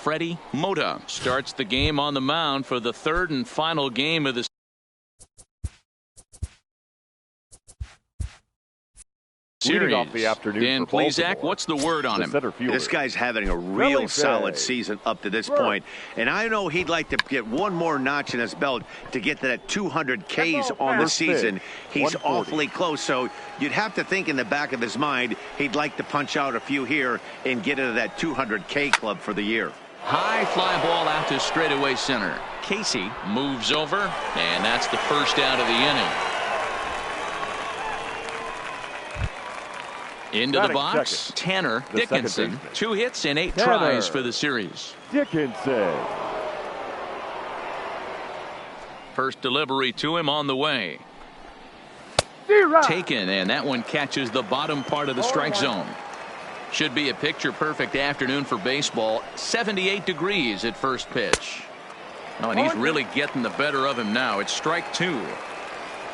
Freddie Mota starts the game on the mound for the third and final game of the series. Off the afternoon Dan Plesac, what's the word on him? This guy's having a real solid season up to this point, and I know he'd like to get one more notch in his belt to get to that 200 Ks on the season. He's awfully close, so you'd have to think in the back of his mind he'd like to punch out a few here and get into that 200K club for the year. High fly ball out to straightaway center. Casey moves over, and that's the first out of the inning. Into the box, Tanner Dickinson. 2 hits and 8 tries for the series. Dickinson. First delivery to him on the way. Taken, and that one catches the bottom part of the strike zone. Should be a picture-perfect afternoon for baseball. 78 degrees at first pitch. Oh, and he's really getting the better of him now. It's strike 2.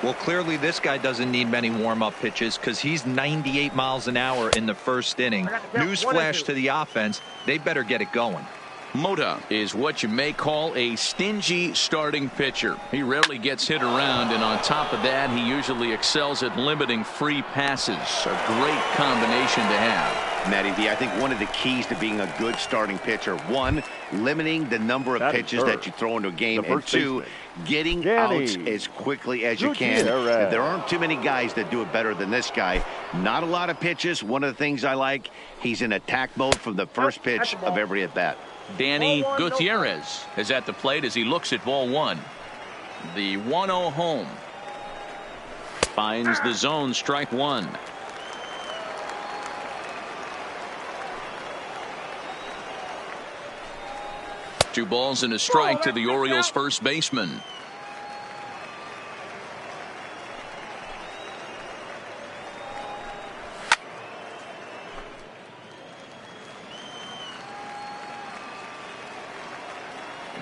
Well, clearly this guy doesn't need many warm-up pitches because he's 98 miles an hour in the first inning. Newsflash to the offense, they better get it going. Mota is what you may call a stingy starting pitcher. He rarely gets hit around, and on top of that, he usually excels at limiting free passes. A great combination to have. Matty D, I think one of the keys to being a good starting pitcher, one, limiting the number of pitches that you throw into a game, and two, getting outs as quickly as you can. There aren't too many guys that do it better than this guy. Not a lot of pitches. One of the things I like, he's in attack mode from the first pitch of every at bat. Danny Gutierrez is at the plate as he looks at ball 1. The 1-0 home. Finds the zone, strike 1. Two balls and a strike to the Orioles first baseman.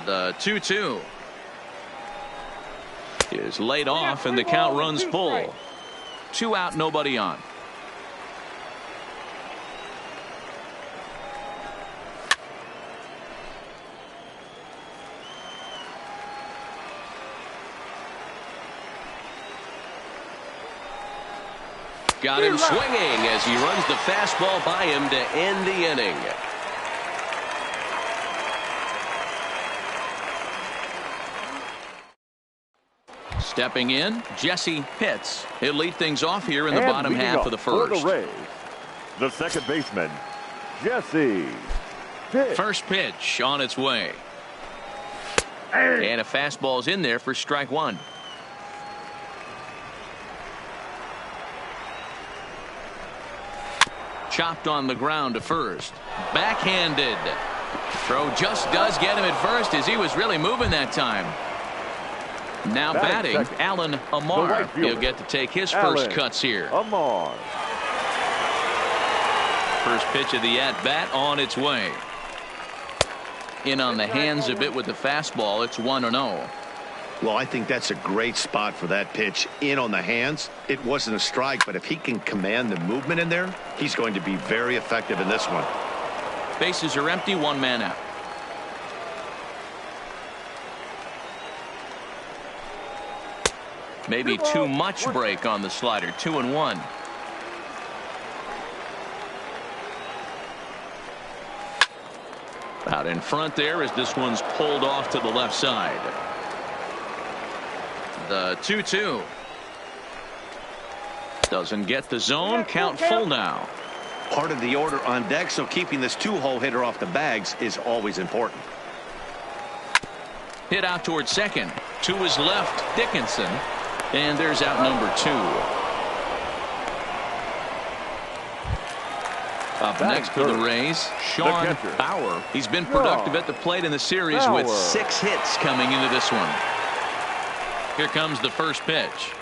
The 2-2 is laid off, and the count runs full. 2 out, nobody on. Got him swinging as he runs the fastball by him to end the inning. Stepping in, Jesse Pitts. He'll lead things off here in the bottom half of the first. For the Rays, the second baseman, Jesse Pitts. First pitch on its way. And a fastball's in there for strike 1. Chopped on the ground to first. Backhanded. Throw just does get him at first as he was really moving that time. Now batting, Alan Amar. He'll get to take his first cuts here. Amar. First pitch of the at-bat on its way. In on the hands a bit with the fastball. It's 1-0. Well, I think that's a great spot for that pitch. In on the hands. It wasn't a strike, but if he can command the movement in there, he's going to be very effective in this one. Bases are empty, 1 man out. Maybe too much break on the slider. 2-1. Out in front there as this one's pulled off to the left side. The 2-2. Doesn't get the zone. Count full now. Part of the order on deck, so keeping this 2-hole hitter off the bags is always important. Hit out towards second. To his left, Dickinson. And there's out number 2. Up next for the Rays, Sean Bauer. He's been productive at the plate in the series with 6 hits coming into this one. Here comes the first pitch.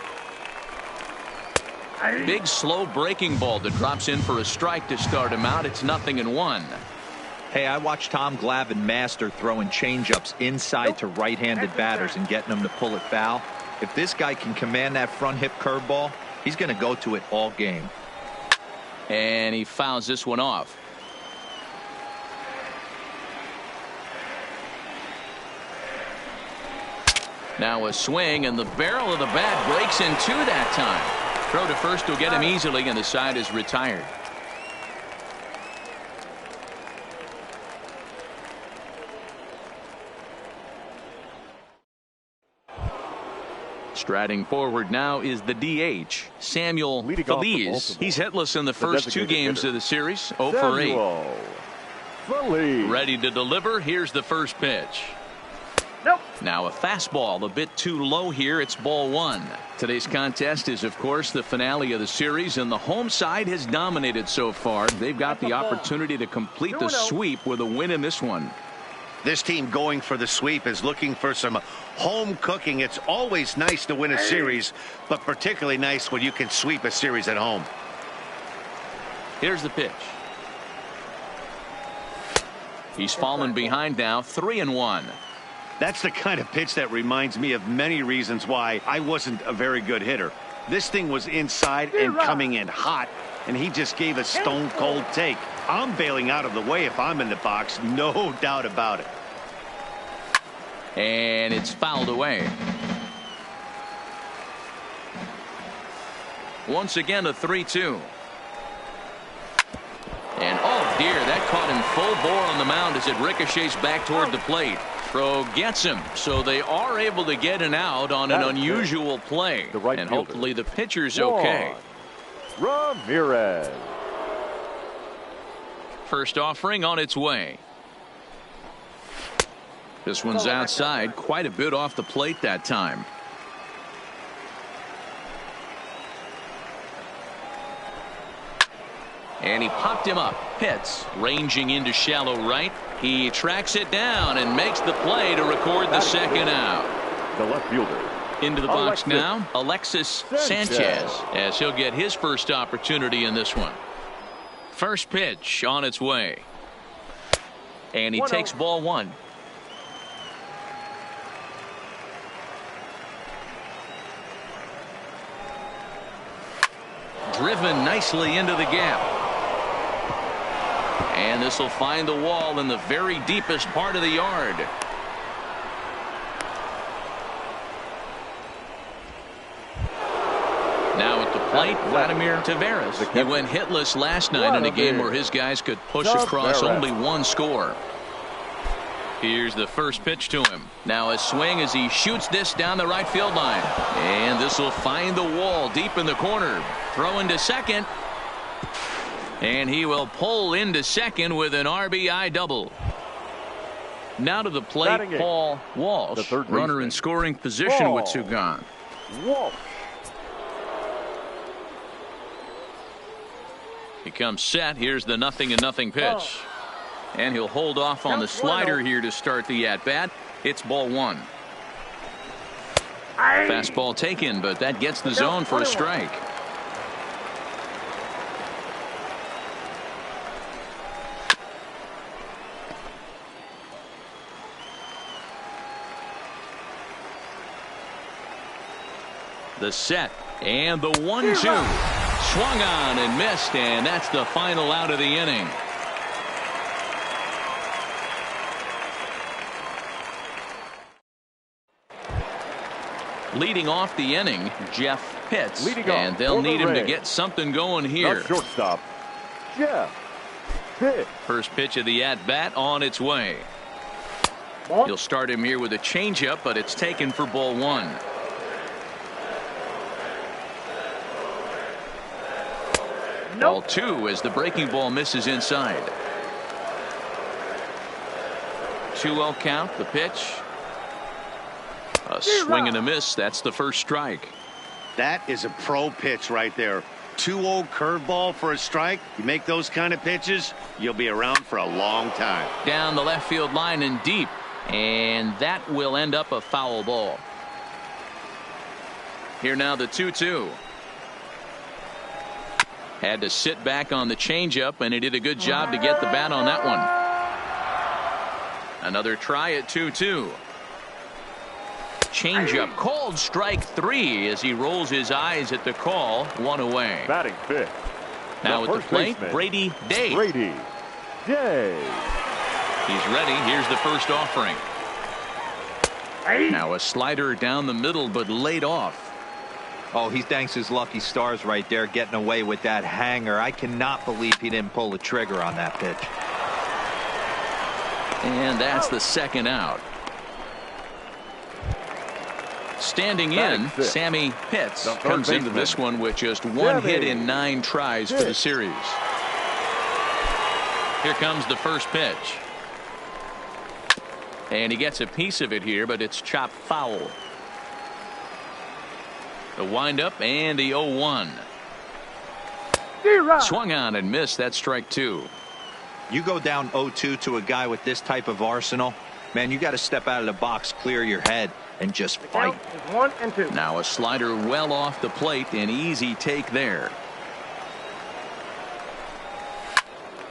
Big slow breaking ball that drops in for a strike to start him out. It's 0-1. Hey, I watched Tom Glavine master throwing changeups inside to right-handed batters and getting them to pull it foul. If this guy can command that front hip curveball, he's going to go to it all game. And he fouls this one off. Now a swing, and the barrel of the bat breaks in two that time. Throw to first will get him easily, and the side is retired. Striding forward now is the DH, Samuel Feliz. He's hitless in the first two games of the series, 0 for 8. Ready to deliver. Here's the first pitch. Nope. Now a fastball a bit too low here. It's ball one. Today's contest is, of course, the finale of the series, and the home side has dominated so far. They've got the opportunity to complete the sweep with a win in this one. This team going for the sweep is looking for some home cooking. It's always nice to win a series, but particularly nice when you can sweep a series at home. Here's the pitch. He's fallen behind now, 3-1. That's the kind of pitch that reminds me of many reasons why I wasn't a very good hitter. This thing was inside and coming in hot, and he just gave a stone cold take. I'm bailing out of the way if I'm in the box, no doubt about it. And it's fouled away. Once again, a 3-2. And oh dear, that caught him full bore on the mound as it ricochets back toward the plate. Throw gets him, so they are able to get an out on an unusual play. And hopefully the pitcher's okay. Ramirez. First offering on its way. This one's outside, quite a bit off the plate that time. And he popped him up. Pitts ranging into shallow right. He tracks it down and makes the play to record the second out. The left fielder. Into the box now, Alexis Sanchez, as he'll get his first opportunity in this one. First pitch on its way. And he takes ball one. Driven nicely into the gap. And this will find the wall in the very deepest part of the yard. Now at the plate, Vladimir Tavares. He went hitless last night in a game where his guys could push across only one score. Here's the first pitch to him. Now a swing as he shoots this down the right field line. And this will find the wall deep in the corner. Throw into second. And he will pull into second with an RBI double. Now to the plate, Paul Walsh. Runner in scoring position with two gone. Walsh. He comes set. Here's the 0-0 pitch. And he'll hold off on the slider here to start the at-bat. It's ball one. Fastball taken, but that gets the zone for a strike. The set and the 1-2. Swung on and missed, and that's the final out of the inning. Leading off the inning, Jeff Pitts, and they'll need him to get something going here. Shortstop, Jeff Pitts. First pitch of the at-bat on its way. You'll start him here with a changeup, but it's taken for ball one. Ball two as the breaking ball misses inside. 2-0 count, the pitch. A swing and a miss. That's the first strike. That is a pro pitch right there. 2-0 curveball for a strike. You make those kind of pitches, you'll be around for a long time. Down the left field line and deep. And that will end up a foul ball. Here now the 2-2. Had to sit back on the changeup, and he did a good job to get the bat on that one. Another try at 2-2. Changeup called strike three as he rolls his eyes at the call. One away. Batting fifth. Now at the plate, Brady Day. Brady Day. He's ready. Here's the first offering. Now a slider down the middle, but laid off. Oh, he thanks his lucky stars right there, getting away with that hanger. I cannot believe he didn't pull the trigger on that pitch. And that's the second out. Standing in, Sammy Pitts comes into this one with just one hit in 9 tries for the series. Here comes the first pitch. And he gets a piece of it here, but it's chopped foul. The windup and the 0-1. Swung on and missed. That strike 2. You go down 0-2 to a guy with this type of arsenal, man, you got to step out of the box, clear your head, and just fight. 1-2. Now a slider well off the plate, an easy take there.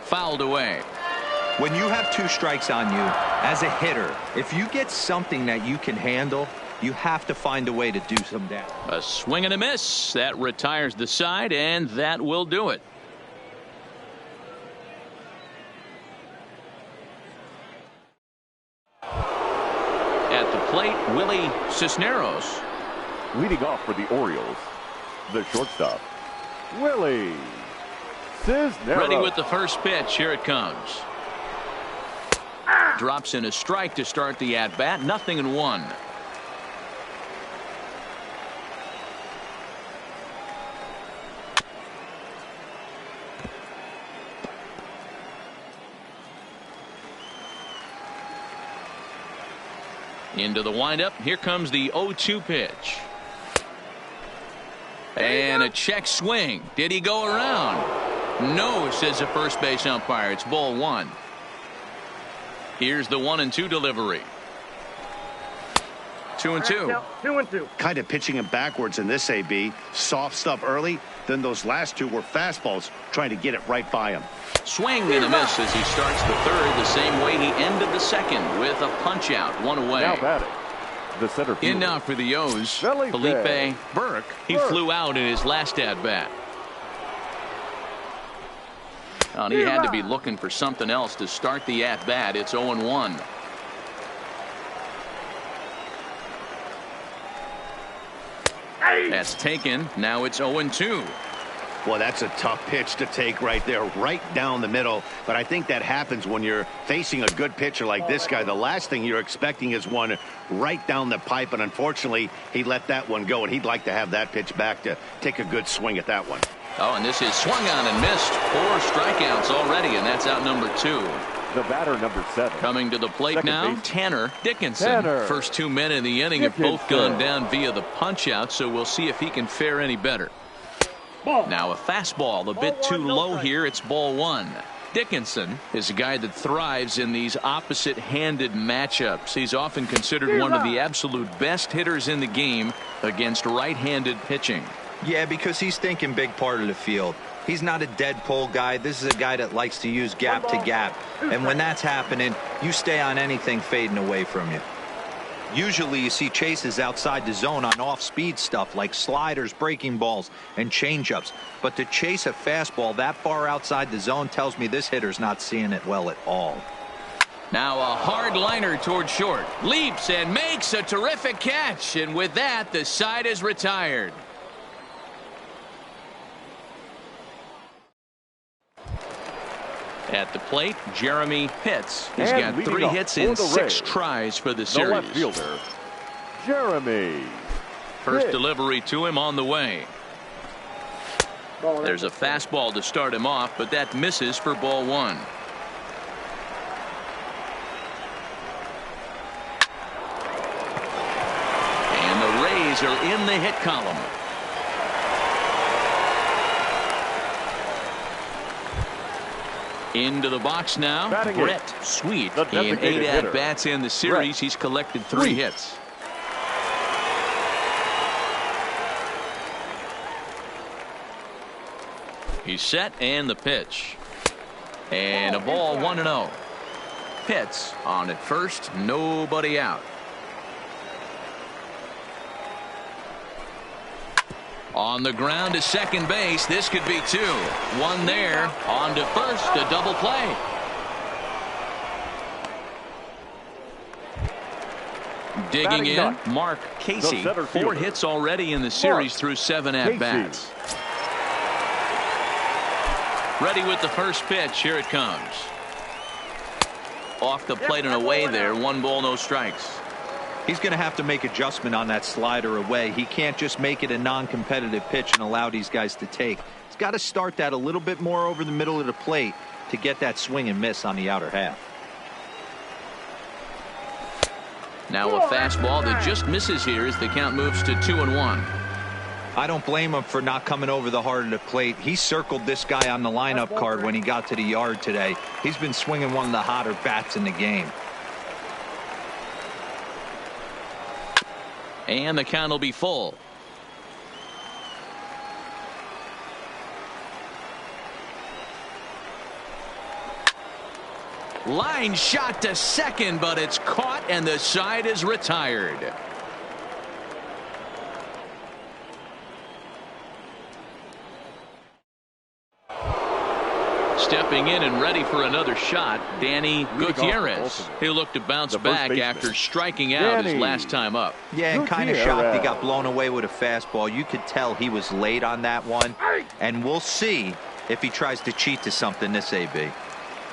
Fouled away. When you have 2 strikes on you, as a hitter, if you get something that you can handle, you have to find a way to do some damage. A swing and a miss. That retires the side, and that will do it. At the plate, Willie Cisneros. Leading off for the Orioles, the shortstop, Willie Cisneros. Ready with the first pitch. Here it comes. Drops in a strike to start the at-bat. 0-1. Into the windup. Here comes the 0-2 pitch. And a check swing. Did he go around? No, says the first base umpire. It's ball 1. Here's the 1-2 delivery. 2-2. 2-2. Kind of pitching him backwards in this AB. Soft stuff early. Then those last 2 were fastballs, trying to get it right by him. Swing and a miss as he starts the third the same way he ended the second with a punch out. 1 away. Now batting, the center fielder. In now for the O's, Felipe Burke. He flew out in his last at bat. And he had to be looking for something else to start the at bat. It's 0-1. That's taken. Now it's 0-2. Well, that's a tough pitch to take right there, right down the middle. But I think that happens when you're facing a good pitcher like this guy. The last thing you're expecting is one right down the pipe. And unfortunately, he let that one go. And he'd like to have that pitch back to take a good swing at that one. Oh, and this is swung on and missed. 4 strikeouts already, and that's out number 2. The batter, number 7. Coming to the plate Second now, base. Tanner Dickinson. Tanner First 2 men in the inning have both gone down via the punch out, so we'll see if he can fare any better. Now a fastball a bit too low here. It's ball 1. Dickinson is a guy that thrives in these opposite-handed matchups. He's often considered one of the absolute best hitters in the game against right-handed pitching. Yeah, because he's thinking big part of the field. He's not a dead pull guy. This is a guy that likes to use gap to gap. And when that's happening, you stay on anything fading away from you. Usually you see chases outside the zone on off-speed stuff like sliders, breaking balls, and changeups. But to chase a fastball that far outside the zone tells me this hitter's not seeing it well at all. Now a hard liner toward short. Leaps and makes a terrific catch. And with that, the side is retired. At the plate, Jeremy Pitts. He's got 3 hits in 6 tries for the series. The left fielder, Jeremy. First delivery to him on the way. There's a fastball to start him off, but that misses for ball 1. And the Rays are in the hit column. Into the box now, Brett Sweet. In 8 at-bats in the series, he's collected 3 hits. He's set, and the pitch. And a ball, 1-0. Pitts on at first, nobody out. On the ground to second base. This could be 2. 1 there. On to first. A double play. Digging in, Mark Casey. 4 hits already in the series through 7 at-bats. Ready with the first pitch. Here it comes. Off the plate and away there. 1 ball, no strikes. He's going to have to make adjustment on that slider away. He can't just make it a non-competitive pitch and allow these guys to take. He's got to start that a little bit more over the middle of the plate to get that swing and miss on the outer half. Now a fastball that just misses here as the count moves to 2-1. I don't blame him for not coming over the heart of the plate. He circled this guy on the lineup card when he got to the yard today. He's been swinging one of the hotter bats in the game. And the count will be full. Line shot to second, but it's caught and the side is retired. Stepping in and ready for another shot, Danny Gutierrez. He'll look to bounce back after striking out his last time up. Yeah, and kind of shocked he got blown away with a fastball. You could tell he was late on that one. And we'll see if he tries to cheat to something this AB.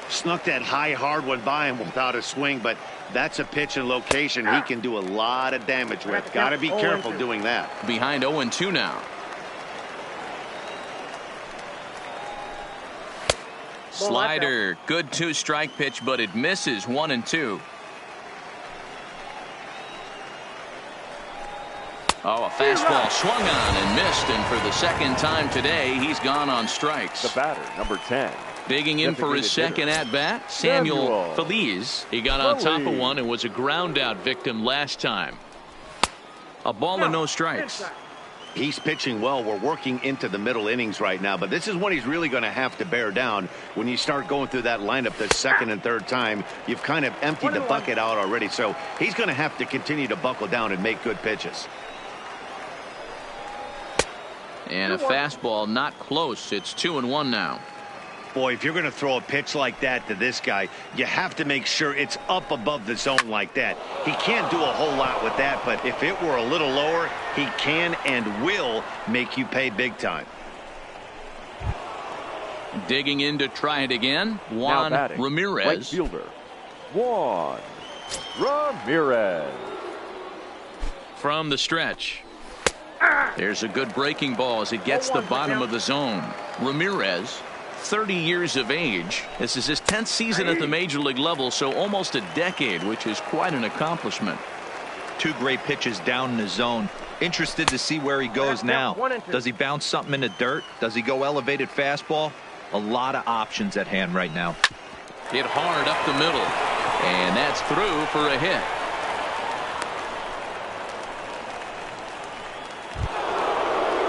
Snuck that high hard one by him without a swing, but that's a pitch and location he can do a lot of damage with. Got to be careful doing that. Behind 0-2 now. Slider, good 2-strike pitch, but it misses. 1-2. Oh, a fastball swung on and missed, and for the second time today, he's gone on strikes. The batter, number 10. Digging in for his second at-bat, Samuel Feliz. He got on top of one and was a ground-out victim last time. A ball and no strikes. He's pitching well. We're working into the middle innings right now, but this is when he's really going to have to bear down. When you start going through that lineup the second and third time, you've kind of emptied the bucket out already, so he's going to have to continue to buckle down and make good pitches. And a fastball not close. It's 2-1 now. Boy, if you're going to throw a pitch like that to this guy, you have to make sure it's up above the zone like that. He can't do a whole lot with that, but if it were a little lower, he can and will make you pay big time. Digging in to try it again, Juan Ramirez. Right fielder, Juan Ramirez. From the stretch. There's a good breaking ball as it gets the bottom of the zone. Ramirez, 30 years of age. This is his 10th season at the major league level, so almost a decade, which is quite an accomplishment. 2 great pitches down in the zone. Interested to see where he goes now. Does he bounce something in the dirt? Does he go elevated fastball? A lot of options at hand right now. Hit hard up the middle, and that's through for a hit.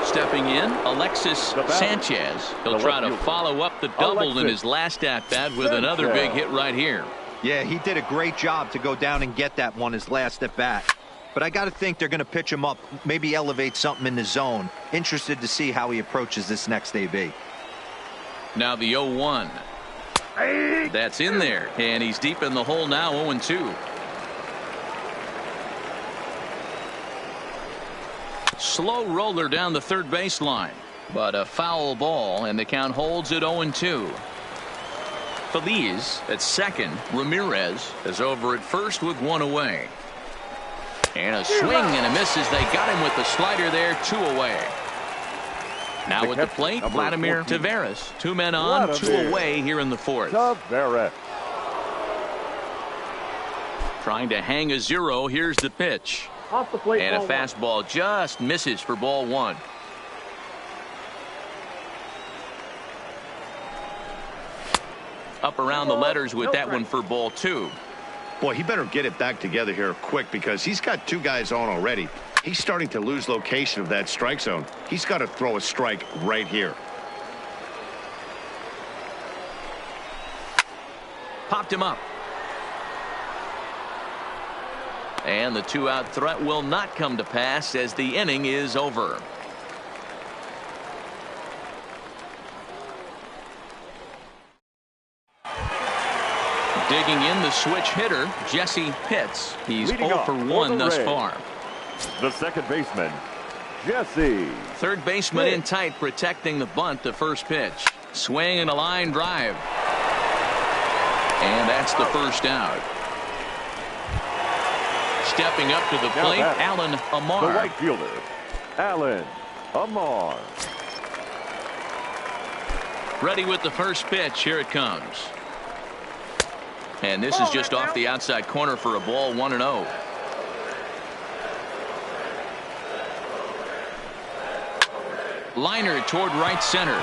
Stepping in, Alexis Sanchez. He'll try to follow up the double in his last at-bat with another big hit right here. Yeah, he did a great job to go down and get that one his last at-bat. But I got to think they're going to pitch him up, maybe elevate something in the zone. Interested to see how he approaches this next AB. Now the 0-1. That's in there, and he's deep in the hole now, 0-2. Slow roller down the third baseline, but a foul ball, and the count holds at 0-2. Feliz at second. Ramirez is over at first with 1 away. And a swing and a miss as they got him with the slider there, 2 away. Now with the plate, Vladimir Tavares. 2 men on, 2 away here in the fourth. Tavares. Trying to hang a 0. Here's the pitch. Off the plate, and a fastball just misses for ball 1. Up around the letters with that one for ball 2. Boy, he better get it back together here quick because he's got 2 guys on already. He's starting to lose location of that strike zone. He's got to throw a strike right here. Popped him up. And the 2-out threat will not come to pass as the inning is over. Digging in the switch hitter, Jesse Pitts. He's Leading 0 for 1 thus far. The second baseman, Jesse. Third baseman in tight, protecting the bunt to first pitch. Swing and a line drive. And that's the first out. Stepping up to the plate, Alan Amar. The right fielder, Alan Amar. Ready with the first pitch. Here it comes. And this is just off the outside corner for a ball, 1-0. Liner toward right center.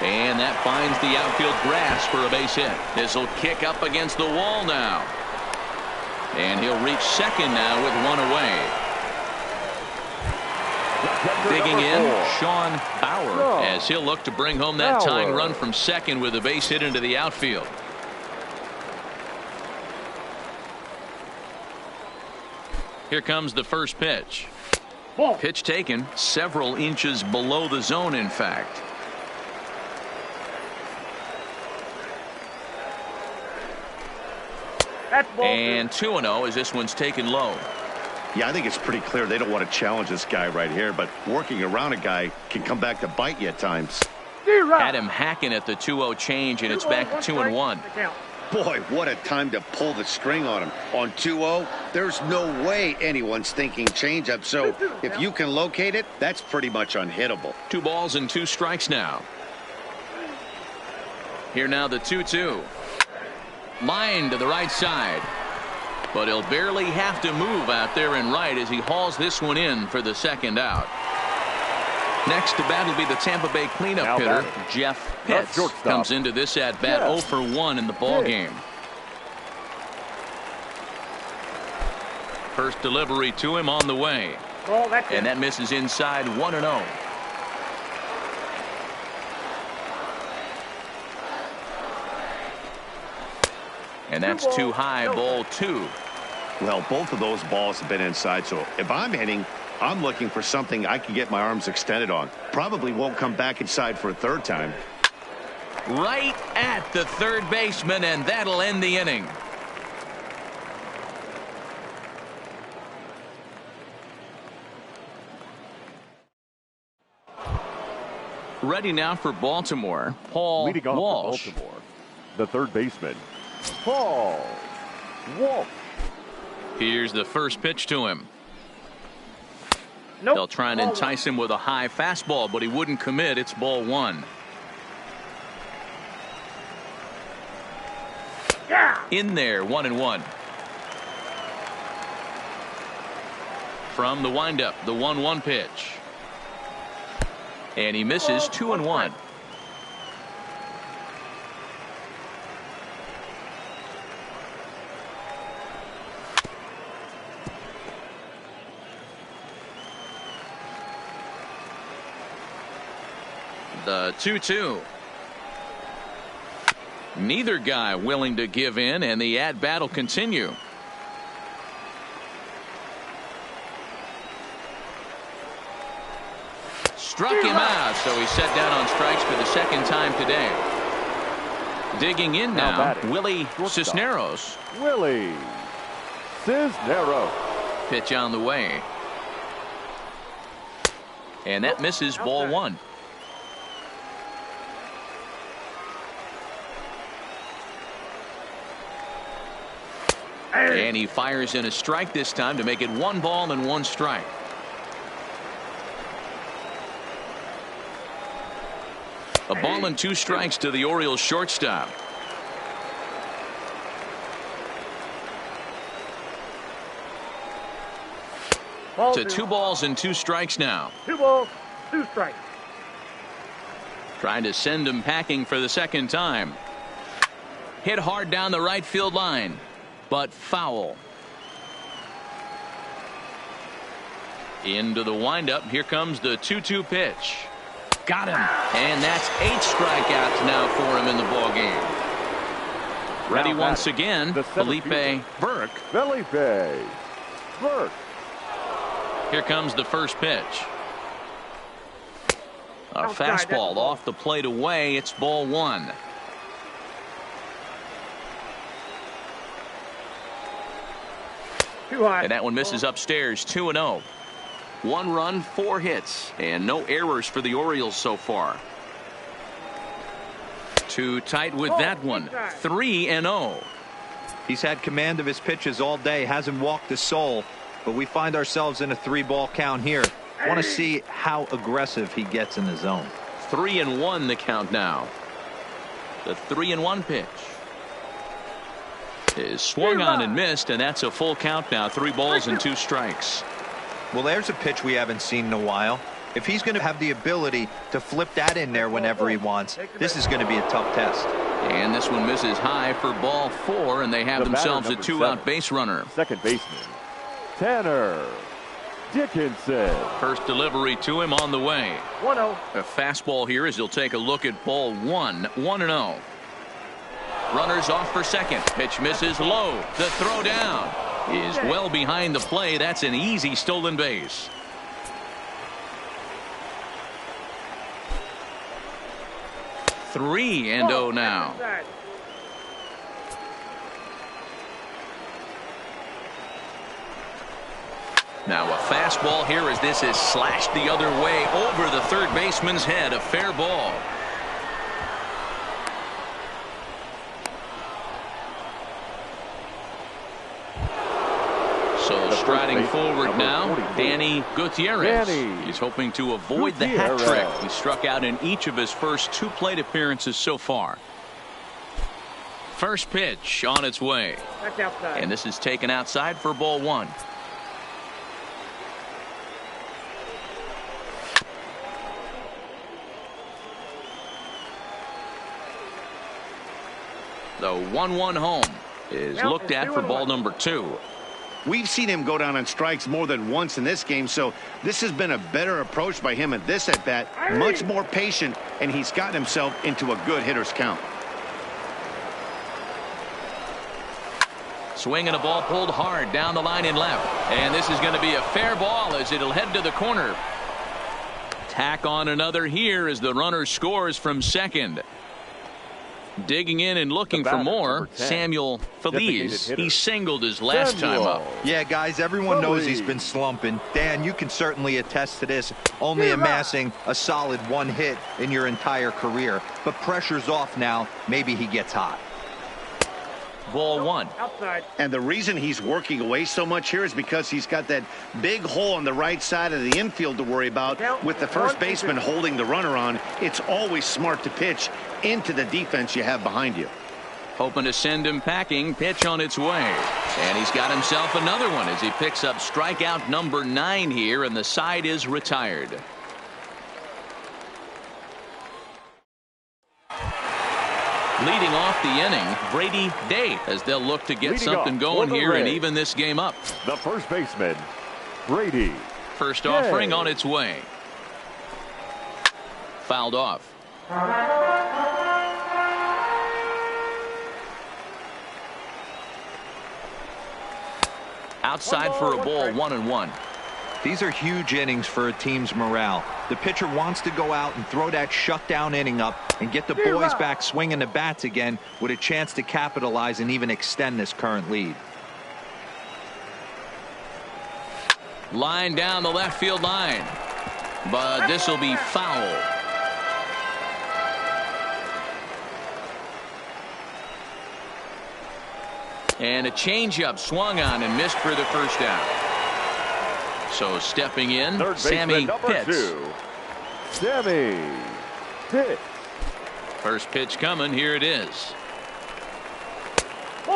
And that finds the outfield grass for a base hit. This will kick up against the wall now. And he'll reach second now with one away. Digging in, Sean Bauer, as he'll look to bring home that tying run from second with a base hit into the outfield. Here comes the first pitch. Pitch taken several inches below the zone, in fact. And 2-0 as this one's taken low. Yeah, I think it's pretty clear they don't want to challenge this guy right here, but working around a guy can come back to bite you at times. Had him hacking at the 2-0 change, and it's back to 2-1. Boy, what a time to pull the string on him. On 2-0, there's no way anyone's thinking changeup, so if you can locate it, that's pretty much unhittable. 2 balls and 2 strikes now. Here now the 2-2. Line to the right side. But he'll barely have to move out there in right as he hauls this one in for the second out. Next to bat will be the Tampa Bay cleanup hitter, Jeff Pitts. Comes into this at bat 0 for 1 in the ball game. First delivery to him on the way. And that misses inside, 1-0. And that's too high, ball 2. Well, both of those balls have been inside, so if I'm hitting, I'm looking for something I can get my arms extended on. Probably won't come back inside for a third time. Right at the third baseman, and that'll end the inning. Ready now for Baltimore, Paul Leading off Walsh. for Baltimore, the third baseman, Paul Walsh. Here's the first pitch to him. They'll try and entice him with a high fastball, but he wouldn't commit. It's ball 1. In there, 1-1. From the windup, the 1-1 pitch. And he misses, 2-1. The 2-2. Neither guy willing to give in, and the at-bat will continue. Struck him out, so he's set down on strikes for the second time today. Digging in now, Willie Cisneros. Willie Cisneros. Pitch on the way. And that misses, ball 1. And he fires in a strike this time to make it 1 ball and 1 strike. A ball and 2 strikes to the Orioles shortstop. To 2 balls and 2 strikes now. 2 balls, 2 strikes. Trying to send him packing for the second time. Hit hard down the right field line, but foul. Into the windup. Here comes the 2-2 pitch. Got him. And that's 8 strikeouts now for him in the ball game. Ready once again, Felipe Burke. Felipe Burke. Here comes the first pitch. A fastball off the plate away. It's ball 1. Too high. And that one misses upstairs, 2-0. 1 run, 4 hits, and no errors for the Orioles so far. Too tight with that one. 3-0. He's had command of his pitches all day, hasn't walked a soul, but we find ourselves in a 3-ball count here. Want to see how aggressive he gets in the zone. 3-1 the count now. The 3-1 pitch is swung on and missed, and that's a full count now. 3 balls and 2 strikes. Well, there's a pitch we haven't seen in a while. If he's going to have the ability to flip that in there whenever he wants, this is going to be a tough test. And this one misses high for ball 4, and they have themselves a 2-out base runner. Second baseman, Tanner Dickinson. First delivery to him on the way. 1-0. A fastball here as he'll take a look at ball 1. 1-0. Runners off for second. Pitch misses low. The throw down is well behind the play. That's an easy stolen base. Three and 0 now. Now a fastball here as this is slashed the other way over the third baseman's head. A fair ball. So striding forward now, Danny Gutierrez. He's hoping to avoid the hat trick. He struck out in each of his first 2 plate appearances so far. First pitch on its way. That's outside. And this is taken outside for ball 1. The 1-1 home is looked at for ball number 2. We've seen him go down on strikes more than once in this game, so this has been a better approach by him at this at-bat. Much more patient, and he's gotten himself into a good hitter's count. Swing and a ball pulled hard down the line and left. And this is going to be a fair ball as it'll head to the corner. Tack on another here as the runner scores from second. Digging in and looking for more, Samuel Feliz. He singled his last time up. Yeah, guys, everyone knows he's been slumping. Dan, you can certainly attest to this, only amassing a solid 1 hit in your entire career. But pressure's off now. Maybe he gets hot. Ball 1. Outside. And the reason he's working away so much here is because he's got that big hole on the right side of the infield to worry about. With the first baseman holding the runner on, it's always smart to pitch into the defense you have behind you. Hoping to send him packing. Pitch on its way. And he's got himself another one as he picks up strikeout number 9 here, and the side is retired. Leading off the inning, Brady Day, as they'll look to get something going here and even this game up. The first baseman, Brady. First offering on its way. Fouled off. Outside for a ball, 1-1. These are huge innings for a team's morale. The pitcher wants to go out and throw that shutdown inning up and get the boys back swinging the bats again with a chance to capitalize and even extend this current lead. Line down the left field line. But this will be foul. And a changeup swung on and missed for the first out. So stepping in, Sammy Pitts. Sammy Pitts. First pitch coming. Here it is.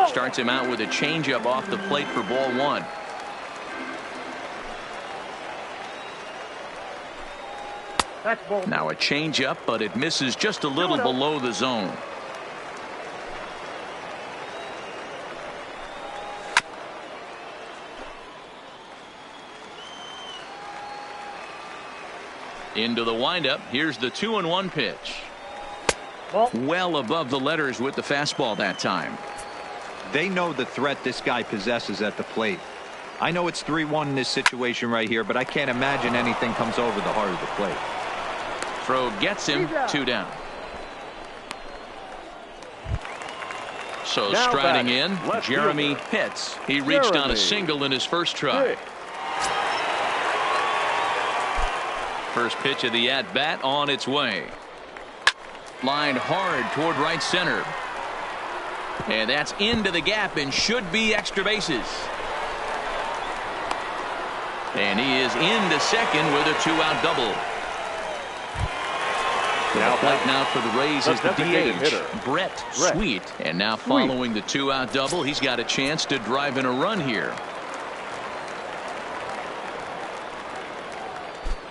Starts him out with a changeup off the plate for ball 1. Now a changeup, but it misses just a little below the zone. Into the windup. Here's the 2-1 pitch. Well above the letters with the fastball that time. They know the threat this guy possesses at the plate. I know it's 3-1 in this situation right here, but I can't imagine anything comes over the heart of the plate. Throw gets him. 2 down. So Now striding batting, in, left Jeremy fielder. Pitts. He reached on a Jeremy single in his first try. Pitts. First pitch of the at-bat on its way. Lined hard toward right center. And that's into the gap and should be extra bases. And he is into second with a 2-out double. Now plate now for the Rays is the DH, Brett Sweet. And now following the 2-out double, he's got a chance to drive in a run here.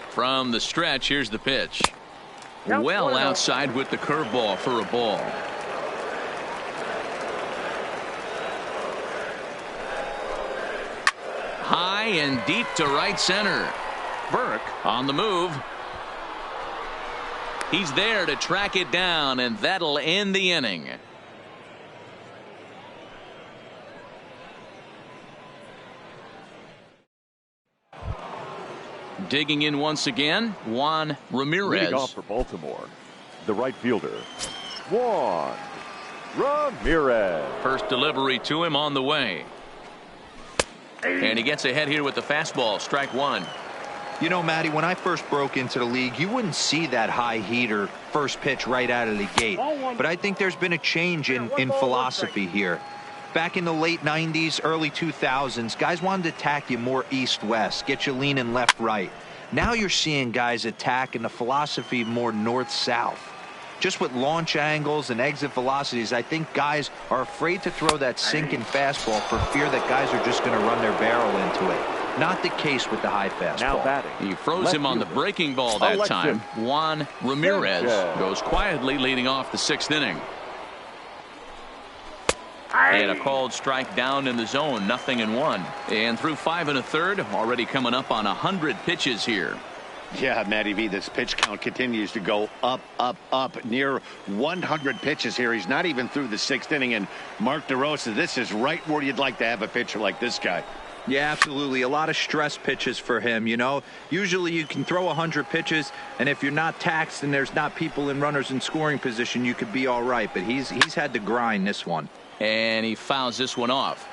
From the stretch, here's the pitch. Well outside with the curveball for a ball. High and deep to right center. Burke on the move. He's there to track it down, and that'll end the inning. Digging in once again, Juan Ramirez. Leading off for Baltimore, the right fielder, Juan Ramirez. First delivery to him on the way. And he gets ahead here with the fastball. Strike one. You know, Matty, when I first broke into the league, you wouldn't see that high heater first pitch right out of the gate. But I think there's been a change in philosophy here. Back in the late 90s, early 2000s, guys wanted to attack you more east-west, get you leaning left-right. Now you're seeing guys attack in the philosophy more north-south. Just with launch angles and exit velocities, I think guys are afraid to throw that sinking fastball for fear that guys are just going to run their barrel into it. Not the case with the high fastball. Now batting. He froze him on the breaking ball that time. Juan Ramirez goes quietly leading off the 6th inning. And a called strike down in the zone, 0-1. And through 5 1/3, already coming up on 100 pitches here. Yeah, Matty V, this pitch count continues to go up, up, up. Near 100 pitches here. He's not even through the 6th inning. And Mark DeRosa, this is right where you'd like to have a pitcher like this guy. Yeah, absolutely. A lot of stress pitches for him, you know. Usually you can throw 100 pitches, and if you're not taxed and there's not people in runners in scoring position, you could be all right. But he's had to grind this one. And he fouls this one off.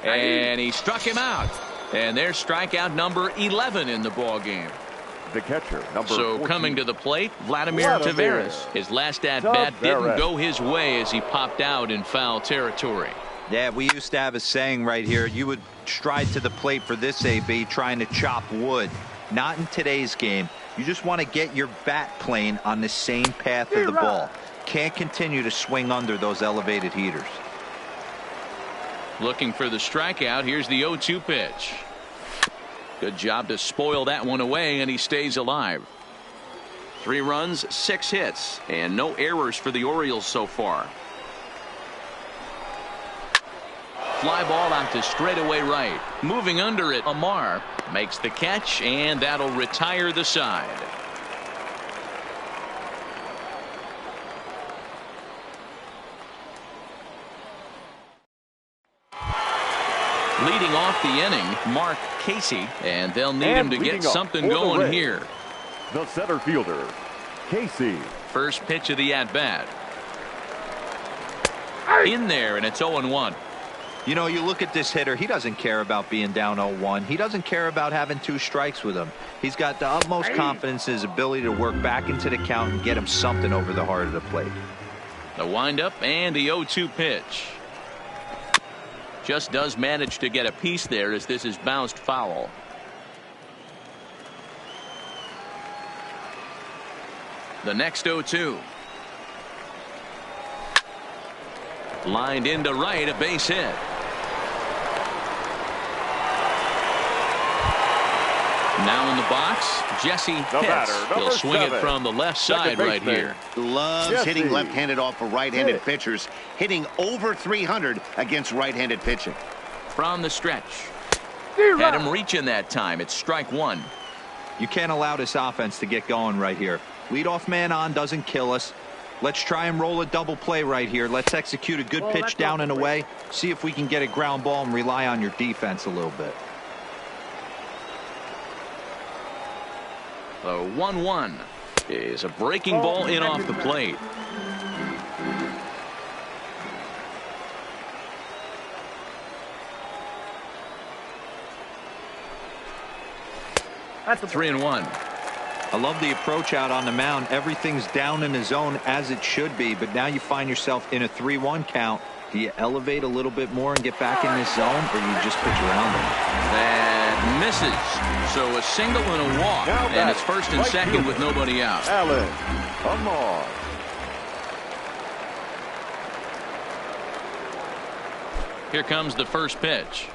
And he struck him out. And there's strikeout number 11 in the ball game. The catcher, number 14. Coming to the plate, Vladimir Tavares. His last at-bat didn't go his way as he popped out in foul territory. Yeah, we used to have a saying right here. You would stride to the plate for this AB trying to chop wood. Not in today's game. You just want to get your bat plane on the same path of the ball. Can't continue to swing under those elevated heaters. Looking for the strikeout. Here's the 0-2 pitch. Good job to spoil that one away, and he stays alive. 3 runs, 6 hits, and no errors for the Orioles so far. Fly ball out to straightaway right. Moving under it, Amar makes the catch, and that'll retire the side. Leading off the inning, Mark Casey, and they'll need him to get something going here. The center fielder, Casey. First pitch of the at-bat. In there, and it's 0-1. You know, you look at this hitter, he doesn't care about being down 0-1. He doesn't care about having 2 strikes with him. He's got the utmost confidence in his ability to work back into the count and get him something over the heart of the plate. The windup and the 0-2 pitch. Just does manage to get a piece there as this is bounced foul. The next 0-2. Lined into right, a base hit. Now in the box, Jesse Pitts. He'll swing it from the left side right here. Loves hitting left-handed off of right-handed pitchers. Hitting over 300 against right-handed pitching. From the stretch. Had him reaching that time. It's strike 1. You can't allow this offense to get going right here. Leadoff man on doesn't kill us. Let's try and roll a double play right here. Let's execute a good pitch down and away. See if we can get a ground ball and rely on your defense a little bit. The 1-1. is a breaking ball in off the plate. That's a 3-1. I love the approach out on the mound. Everything's down in the zone as it should be, but now you find yourself in a 3-1 count. Do you elevate a little bit more and get back in this zone, or you just pitch around them? That misses. So a single and a walk, and it's first and second with nobody out. Alan Amar. Here comes the first pitch.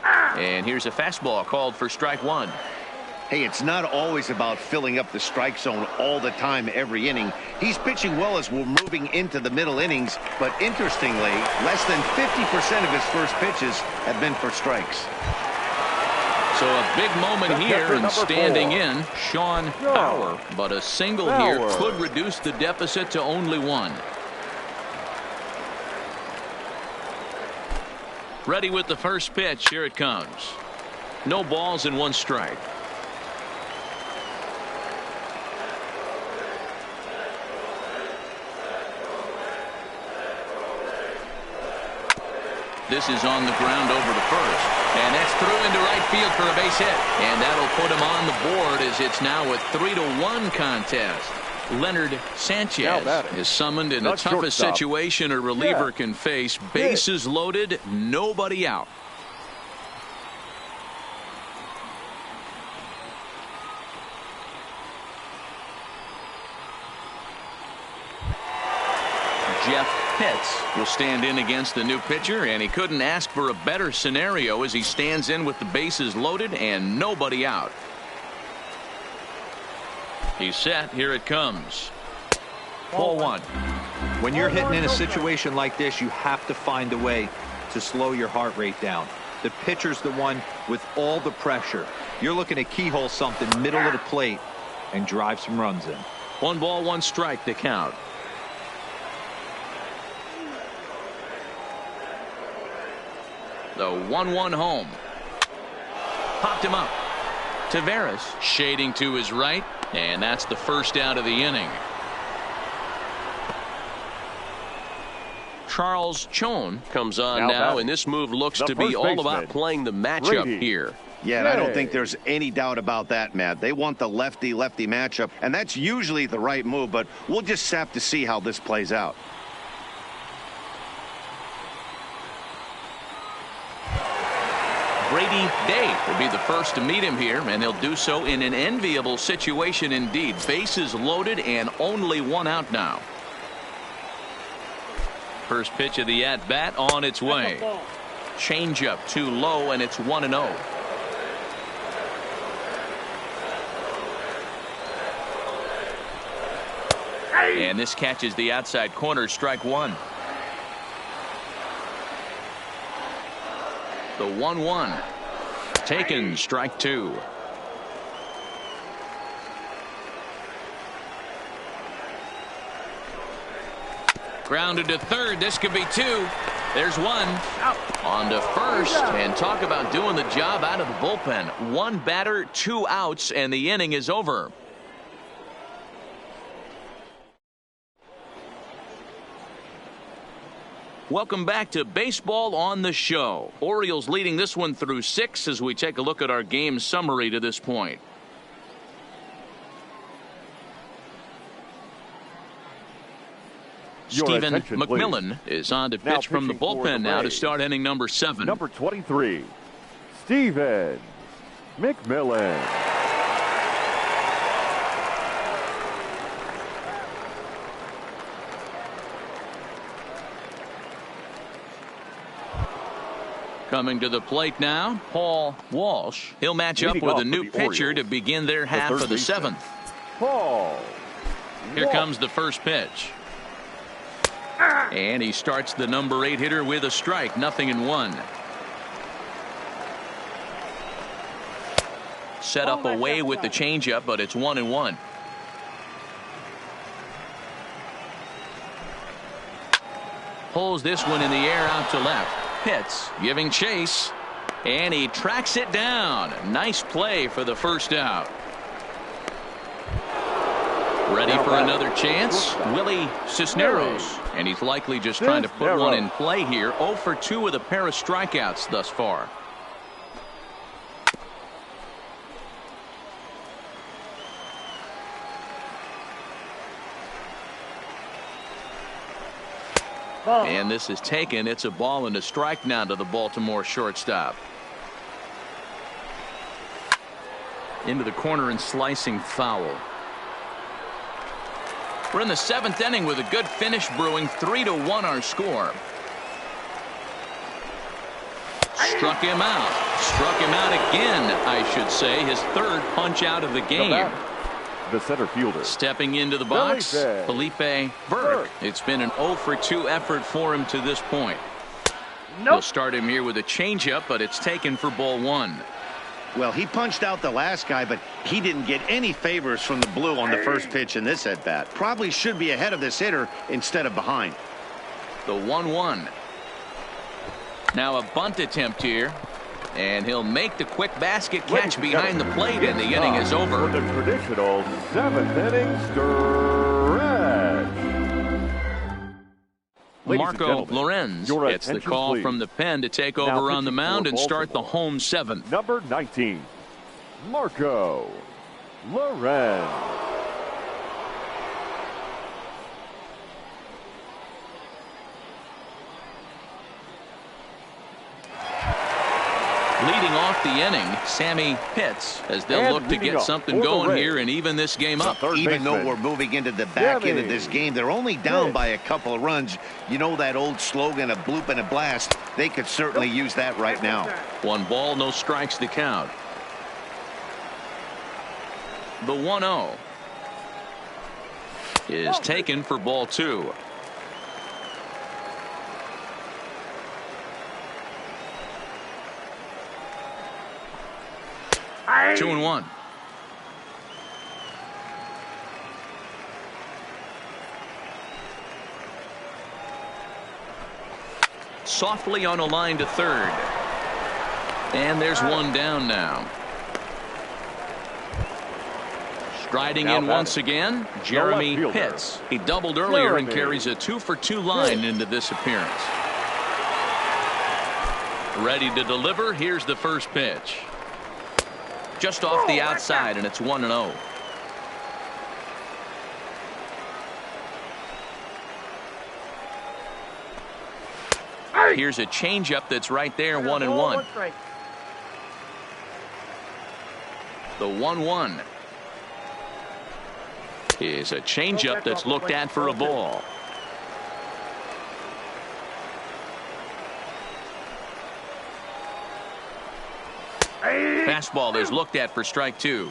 And here's a fastball called for strike one. Hey, it's not always about filling up the strike zone all the time every inning. He's pitching well as we're moving into the middle innings, but interestingly, less than 50% of his first pitches have been for strikes. So a big moment here, and standing in, Sean Bauer. But a single here could reduce the deficit to only one. Ready with the first pitch. Here it comes. No balls and one strike. This is on the ground over to first. And that's through into right field for a base hit. And that'll put him on the board as it's now a 3-1 contest. Leonard Sanchez is summoned in the toughest situation a reliever can face. Bases loaded, nobody out. Jeff Pitts will stand in against the new pitcher, and he couldn't ask for a better scenario as he stands in with the bases loaded and nobody out. He's set. Here it comes. Ball one. When you're hitting in a situation like this, you have to find a way to slow your heart rate down. The pitcher's the one with all the pressure. You're looking to keyhole something middle of the plate and drive some runs in. 1 ball, 1 strike to count. The 1-1 home. Popped him up. Taveras shading to his right, and that's the first out of the inning. Charles Chone comes on now, and this move looks to be all about playing the matchup here. Yeah, and I don't think there's any doubt about that, Matt. They want the lefty-lefty matchup, and that's usually the right move, but we'll just have to see how this plays out. Brady Day will be the first to meet him here, and he'll do so in an enviable situation indeed. Bases loaded and only 1 out now. First pitch of the at-bat on its way. Changeup too low, and it's 1-0. And this catches the outside corner, strike one. The 1-1. Taken, strike two. Grounded to third. This could be 2. There's 1. On to first. And talk about doing the job out of the bullpen. 1 batter, 2 outs, and the inning is over. Welcome back to Baseball on the Show. Orioles leading this one through 6 as we take a look at our game summary to this point. Stephen McMillan is on to pitch from the bullpen now to start inning number 7. Number 23, Stephen McMillan. Coming to the plate now, Paul Walsh. He'll match up with a new pitcher to begin their half of the 7th. Paul. Here comes the first pitch. And he starts the number 8 hitter with a strike, 0-1. Set up away with the changeup, but it's 1-1. Pulls this one in the air out to left. Pitts giving chase, and he tracks it down. Nice play for the first out. Ready for another chance? Willie Cisneros. And he's likely just trying to put one in play here. 0 for 2 with a pair of strikeouts thus far. And this is taken. It's a ball and a strike now to the Baltimore shortstop. Into the corner and slicing foul. We're in the 7th inning with a good finish brewing. 3-1 our score. Struck him out. Struck him out again, I should say. His 3rd punch out of the game. The center fielder. Stepping into the box, Felipe Burke. It's been an 0 for 2 effort for him to this point. We'll start him here with a changeup, but it's taken for ball 1. Well, he punched out the last guy, but he didn't get any favors from the blue on the first pitch in this at-bat. Probably should be ahead of this hitter instead of behind. The 1-1. Now a bunt attempt here. And he'll make the quick basket catch behind the plate, and the inning is over. For the traditional 7th inning stretch. Marco Lorenz gets the call from the pen to take over on the mound and start the home 7th. Number 19, Marco Lorenz. Leading off the inning, Sammy Pitts, as they'll look to get something going here and even this game up. Even though we're moving into the back end of this game, they're only down by a couple of runs. You know that old slogan, a bloop and a blast. They could certainly use that right now. 1 ball, no strikes to count. The 1-0 is taken for ball 2. Hey. 2-1. Softly on a line to third. And there's one down now. Striding in once again, Jeremy Pitts. He doubled earlier and carries a 2 for 2 line into this appearance. Ready to deliver. Here's the first pitch. Just off the outside, and it's 1-0. Here's a changeup that's right there, 1-1. The 1-1 is a changeup that's looked at for a ball. Fastball is looked at for strike 2.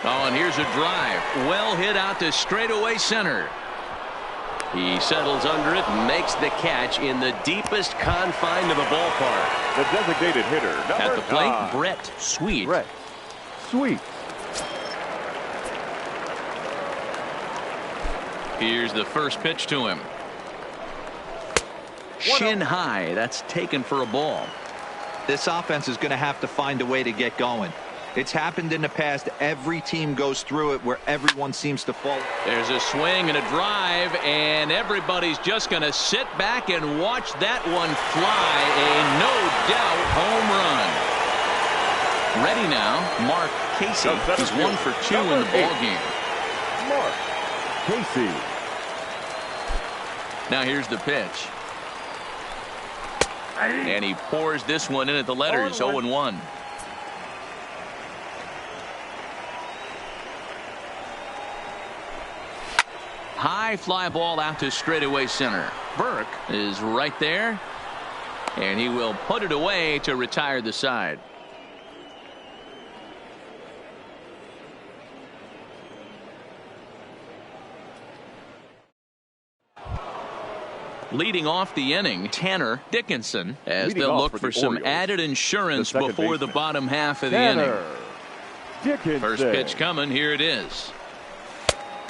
Oh, and here's a drive. Well hit out to straightaway center. He settles under it and makes the catch in the deepest confine of the ballpark. The designated hitter, at the plate, Brett Sweet. Brett Sweet. Here's the first pitch to him. Shin high. That's taken for a ball. This offense is going to have to find a way to get going. It's happened in the past. Every team goes through it where everyone seems to fall. There's a swing and a drive, and everybody's just going to sit back and watch that one fly. A no-doubt home run. Ready now, Mark Casey. He's 1 for 2 in the ballgame. Mark Casey. Now here's the pitch. And he pours this one in at the letters, 0-1. High fly ball out to straightaway center. Burke is right there, and he will put it away to retire the side. Leading off the inning, Tanner Dickinson, as they'll look for some added insurance before the bottom half of the inning. First pitch coming. Here it is.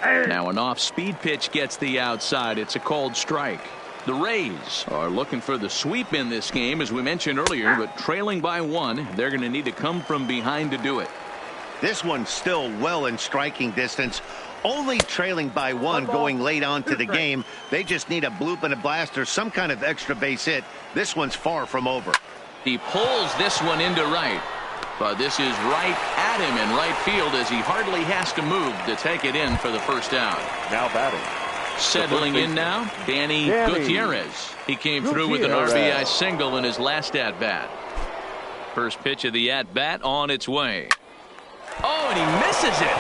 Now an off-speed pitch gets the outside. It's a called strike. The Rays are looking for the sweep in this game, as we mentioned earlier, but trailing by 1. They're going to need to come from behind to do it. This one's still well in striking distance. Only trailing by 1 going late on to the game. They just need a bloop and a blast or some kind of extra base hit. This one's far from over. He pulls this one into right. But this is right at him in right field as he hardly has to move to take it in for the first out. Now batting. Settling in now, Danny Gutierrez. He came through with an RBI single in his last at-bat. First pitch of the at-bat on its way. Oh, and he misses it.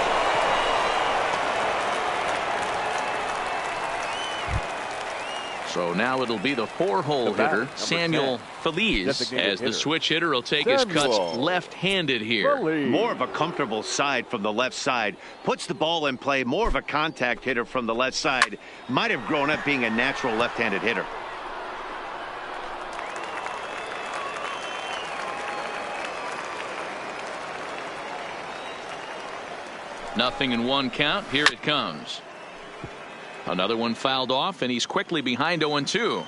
So now it'll be the 4-hole hitter, Samuel Feliz, as the switch hitter will take his cuts left-handed here. More of a comfortable side from the left side. Puts the ball in play. More of a contact hitter from the left side. Might have grown up being a natural left-handed hitter. Nothing in 1 count. Here it comes. Another one fouled off, and he's quickly behind 0-2.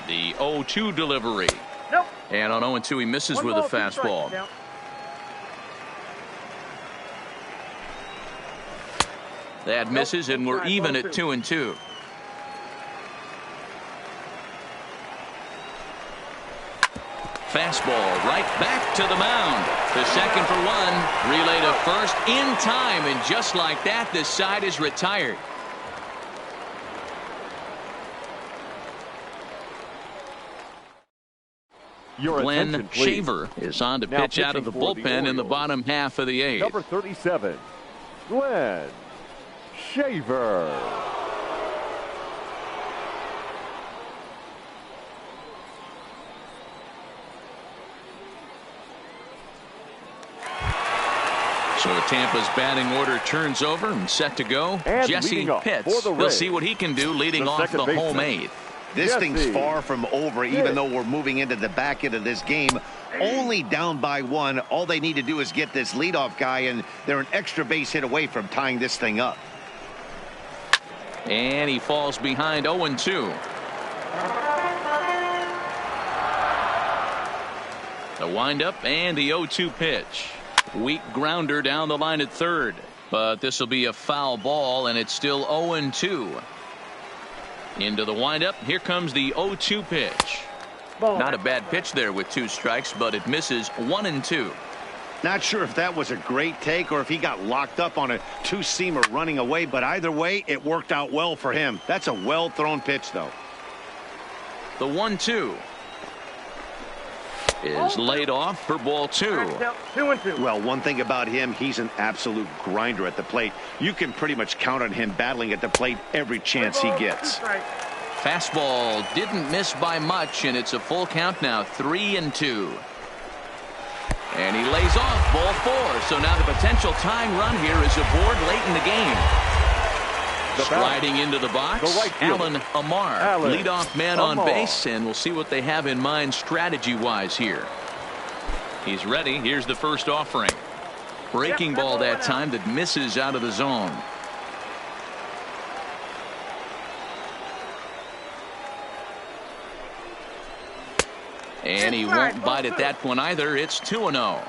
The 0-2 delivery. Nope. And on 0-2, he misses with a fastball. That misses, and we're even at 2-2. Fastball right back to the mound. To second for 1. Relay to first in time, and just like that, this side is retired. Glenn Shaver is on to pitch out of the bullpen in the bottom half of the 8th. Number 37, Glenn Shaver. So Tampa's batting order turns over and set to go. And Jesse Pitts. We'll see what he can do leading off the home 8th. This thing's far from over, even though we're moving into the back end of this game. Only down by 1. All they need to do is get this leadoff guy, and they're an extra base hit away from tying this thing up. And he falls behind 0-2. The windup and the 0-2 pitch. Weak grounder down the line at third. But this will be a foul ball, and it's still 0-2. Into the windup. Here comes the 0-2 pitch. Not a bad pitch there with 2 strikes, but it misses 1-2. Not sure if that was a great take or if he got locked up on a 2-seamer running away, but either way, it worked out well for him. That's a well-thrown pitch, though. The 1-2 is laid off for ball 2. 2-2. Well, one thing about him, he's an absolute grinder at the plate. You can pretty much count on him battling at the plate every chance he gets. Fastball didn't miss by much, and it's a full count now, 3-2. And he lays off ball 4. So now the potential tying run here is aboard late in the game. Striding into the box, Alan Amar, leadoff man on base, and we'll see what they have in mind strategy-wise here. He's ready. Here's the first offering. Breaking ball that time that misses out of the zone. And he won't bite at that one either. It's 2-0.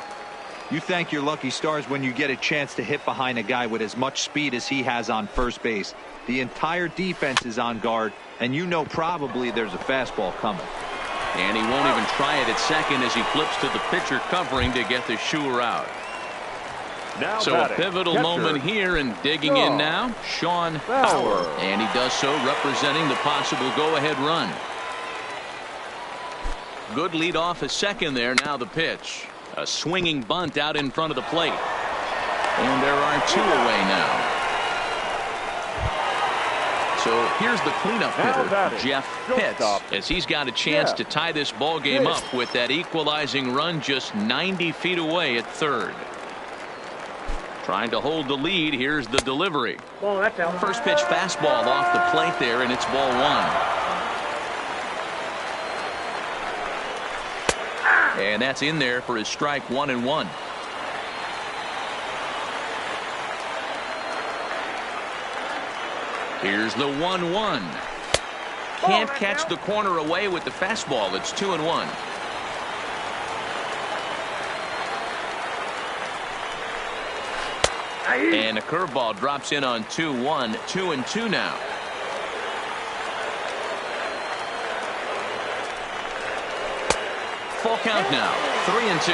You thank your lucky stars when you get a chance to hit behind a guy with as much speed as he has on first base. The entire defense is on guard, and you know probably there's a fastball coming. And he won't even try it at second as he flips to the pitcher covering to get the shooter out. Now so a pivotal moment here, and digging in now, Sean Power. And he does so representing the possible go-ahead run. Good lead off at second there. Now the pitch. A swinging bunt out in front of the plate. And there are 2 away now. So here's the cleanup hitter, Jeff Pitts, as he's got a chance to tie this ball game up with that equalizing run just 90 feet away at third. Trying to hold the lead. Here's the delivery. First pitch fastball off the plate there, and it's ball 1. And that's in there for his strike 1-1. Here's the 1-1. Can't catch the corner away with the fastball. It's 2-1. And a curveball drops in on 2-1. 2-2 now. Full count now. 3-2.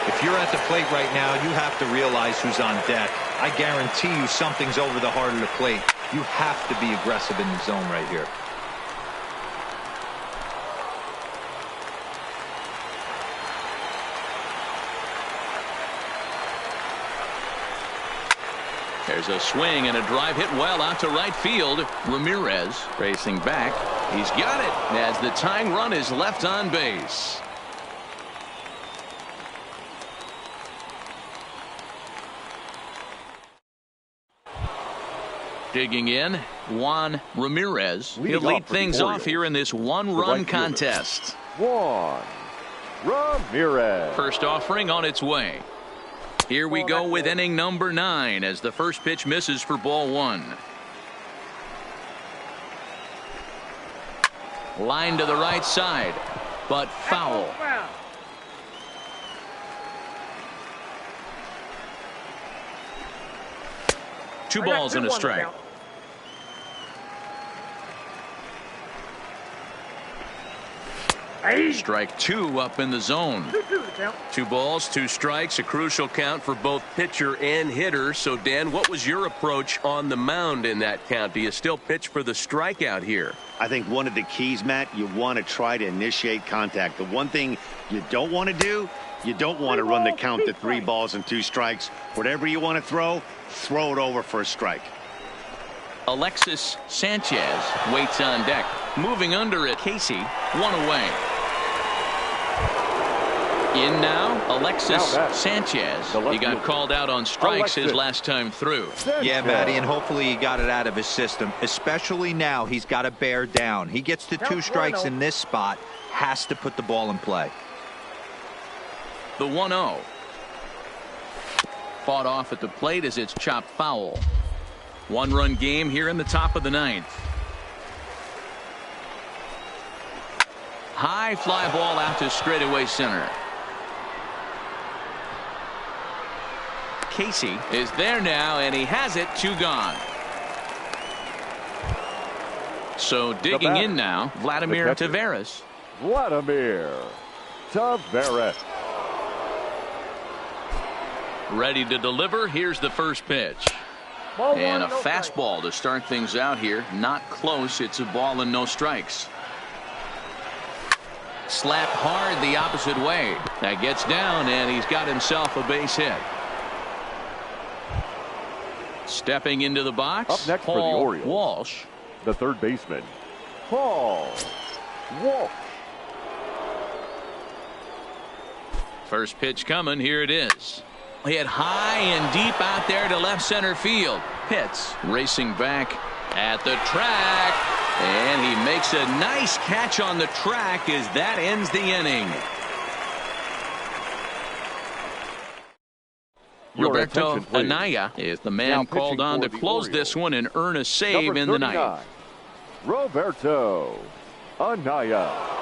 If you're at the plate right now, you have to realize who's on deck. I guarantee you something's over the heart of the plate. You have to be aggressive in the zone right here. There's a swing and a drive hit well out to right field. Ramirez racing back. He's got it as the tying run is left on base. Digging in, Juan Ramirez. He'll lead things off here in this one-run contest. Juan Ramirez. First offering on its way. Here we go with inning number 9 as the first pitch misses for ball 1. Line to the right side, but foul. Two balls and a strike. Strike 2 up in the zone. 2 balls, 2 strikes, a crucial count for both pitcher and hitter. So, Dan, what was your approach on the mound in that count? Do you still pitch for the strikeout here? I think one of the keys, Matt, you want to try to initiate contact. The one thing you don't want to do, you don't want to run the count to 3 balls and 2 strikes. Whatever you want to throw it over for a strike. Alexis Sanchez waits on deck. Moving under it, Casey, 1 away. In now, Alexis Sanchez. He got called out on strikes his last time through. Yeah, Matty, and hopefully he got it out of his system. Especially now, he's got to bear down. He gets to 2 strikes in this spot, has to put the ball in play. The 1-0. Fought off at the plate as it's chopped foul. 1-run game here in the top of the 9th. High fly ball out to straightaway center. Casey is there now, and he has it. 2 gone. So digging in now, Vladimir Tavares. Vladimir Tavares. Ready to deliver. Here's the first pitch. And a fastball to start things out here. Not close. It's a ball and no strikes. Slapped hard the opposite way. That gets down, and he's got himself a base hit. Stepping into the box. Up next for the Orioles, Walsh. the third baseman, Paul Walsh. First pitch coming. Here it is. Hit high and deep out there to left center field. Pitts racing back at the track, and he makes a nice catch on the track as that ends the inning. Roberto Anaya is the man called on to close this one and earn a save in the 9th. Roberto Anaya.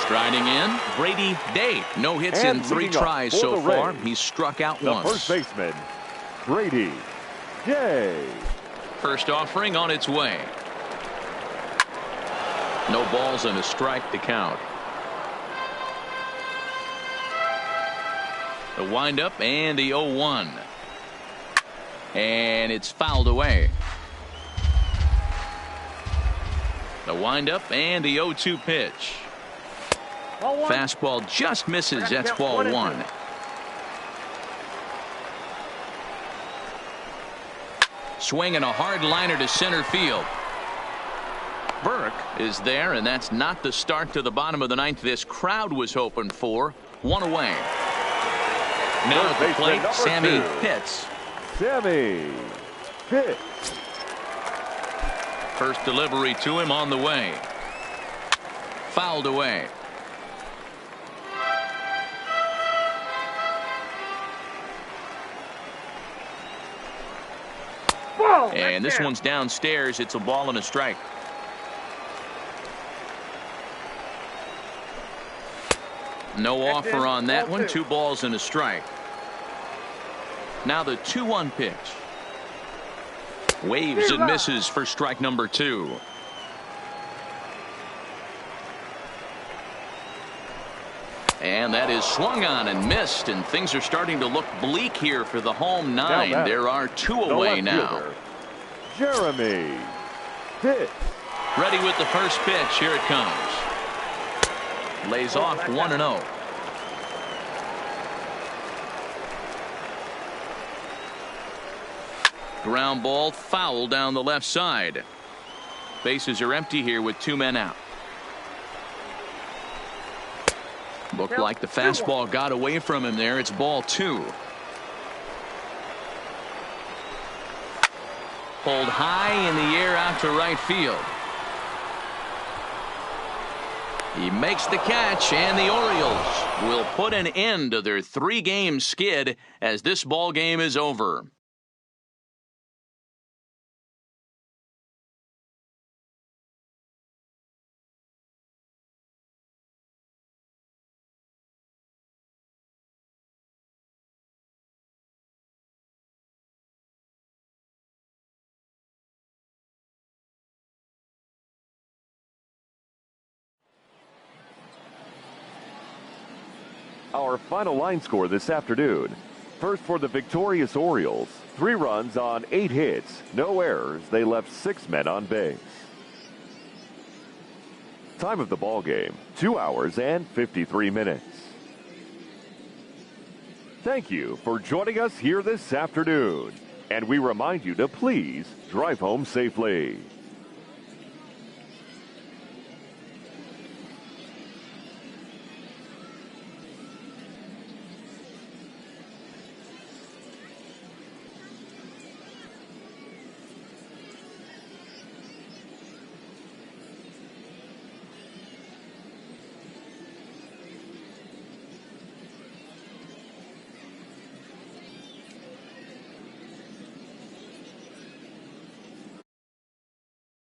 Striding in, Brady Day. No hits in 3 tries so far. He's struck out once. First baseman, Brady Day. First offering on its way. No balls and a strike to count. The windup and the 0-1. And it's fouled away. The windup and the 0-2 pitch. Fastball just misses. That's ball 1. Swinging a hard liner to center field. Burke is there, and that's not the start to the bottom of the 9th this crowd was hoping for. 1 away. Now at the plate, Sammy Pitts. Sammy Pitts. First delivery to him on the way. fouled away. And this one's downstairs. It's a ball and a strike. No offer on that one. 2 balls and a strike. Now the 2-1 pitch. Waves and misses for strike number 2. And that is swung on and missed, and things are starting to look bleak here for the home 9. There are 2 away now. Jeremy Pitts. Ready with the first pitch. Here it comes. Lays off 1-0. Ground ball foul down the left side. Bases are empty here with 2 men out. Looked like the fastball got away from him there. It's ball 2. Pulled high in the air out to right field. He makes the catch, and the Orioles will put an end to their 3-game skid as this ball game is over. Our final line score this afternoon. First for the victorious Orioles. 3 runs on 8 hits. No errors. They left 6 men on base. Time of the ball game, 2 hours and 53 minutes. Thank you for joining us here this afternoon. And we remind you to please drive home safely.